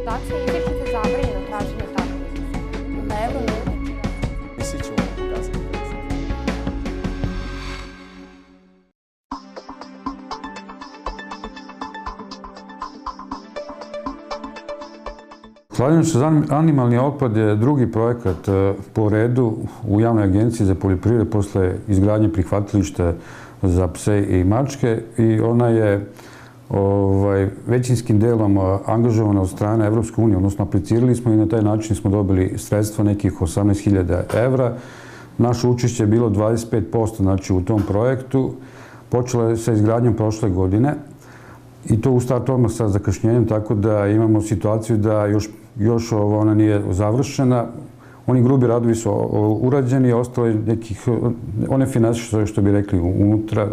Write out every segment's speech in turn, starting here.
Dakle, izričito zabranjeno traženje takvih. Pa evo ljudi. I svi ćemo pokazati. Hladnjača za animalni otpad je drugi projekat po redu u Javnoj agenciji za poljoprivredu posle izgradnje prihvatilišta za pse i mačke i ona je većinskim delom angažovana od strane Evropske unije, odnosno aplicirali smo i na taj način smo dobili sredstva nekih 18.000 evra. Naše učešće je bilo 25%, znači u tom projektu. Počela je sa izgradnjom prošle godine i to u startu odmah sa zakašnjenjem, tako da imamo situaciju da još ona nije završena. Oni grubi radovi su urađeni, ostalo je one finansije, što bi rekli, unutra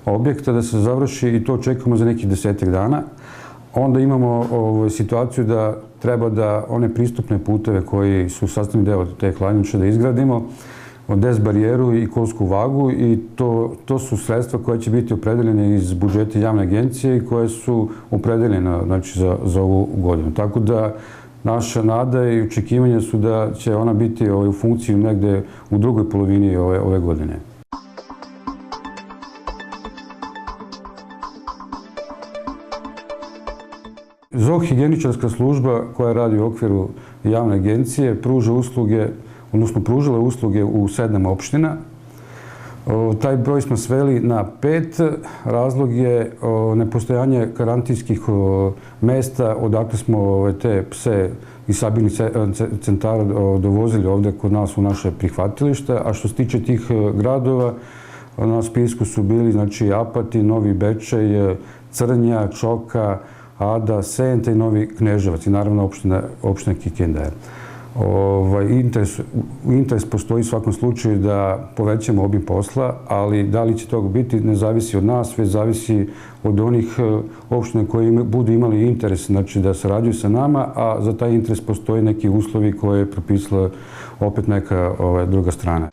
objekta da se završi i to čekamo za nekih 10 dana. Onda imamo situaciju da treba da one pristupne puteve koji su sastavni deo te hladnjače da izgradimo, des barijeru i kolsku vagu i to su sredstva koje će biti opredeljene iz budžeta Javne agencije i koje su opredeljene za ovu godinu. Tako da naša nada i očekivanja su da će ona biti u funkciji negde u drugoj polovini ove godine. Zoohigijeničarska služba koja radi u okviru Javne agencije pruža usluge, odnosno pružala je usluge u 7 opština. Taj broj smo sveli na 5. Razlog je nepostojanje karantinskih mesta odakle smo te pse iz sabirnih centara dovozili ovde kod nas u naše prihvatilište. A što se tiče tih gradova, na spisku su bili Apatin, Novi Bečej, Crnja, Čoka, Ada, Senta i Novi Kneževac i naravno opština Kikinda. Interes postoji u svakom slučaju da povećamo obim posla, ali da li će toga biti ne zavisi od nas, već zavisi od onih opština koji budu imali interes da sarađuju sa nama, a za taj interes postoji neki uslovi koje je propisala opet neka druga strana.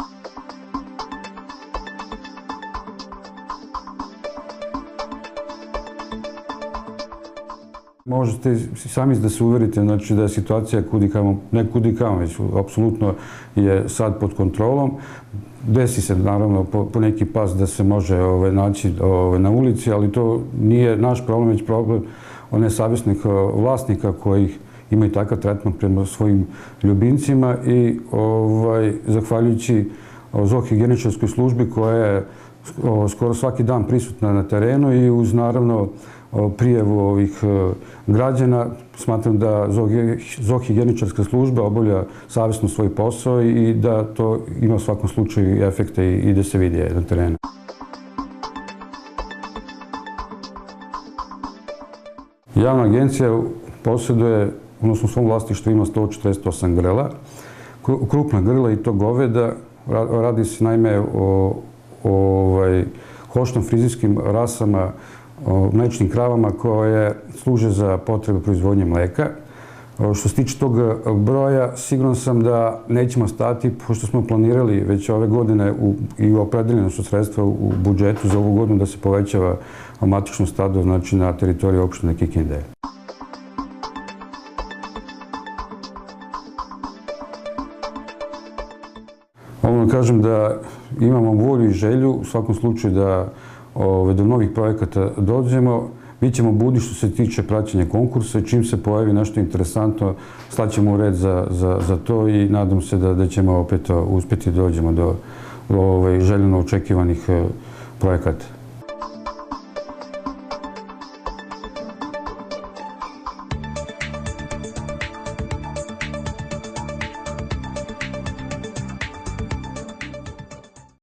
Možete sami da se uverite da je situacija ne kudikamo, već apsolutno je sad pod kontrolom. Desi se naravno po neki pas da se može naći na ulici, ali to nije naš problem, već problem nesavesnih vlasnika koji imaju takav tretman prema svojim ljubimcima i zahvaljujući zoohigijeničarskoj službi koja je skoro svaki dan prisutna na terenu i uz naravno prijavu ovih građana. Smatram da zoohigijeničarska služba obavlja savesno svoj posao i da to ima u svakom slučaju efekte i da se vidi na terenu. Javna agencija posjeduje, odnosno u svom vlasništvu ima 148 grla, krupna grla i to goveda. Radi se naime o hošno-frizijskim rasama, mlečnim kravama koje služe za potrebe proizvodnje mleka. Što se tiče tog broja, siguran sam da nećemo stati, pošto smo planirali već ove godine i opredeljene su sredstva u budžetu za ovu godinu da se povećava matično stado na teritoriji opštine Kikinde. Ovo kažem da imamo volju i želju, u svakom slučaju da do novih projekata dođemo. Mi ćemo budni što se tiče praćenja konkursa. Čim se pojavi nešto interesantno, slaćemo u red za to i nadam se da ćemo opet uspjeti da dođemo do željeno očekivanih projekata.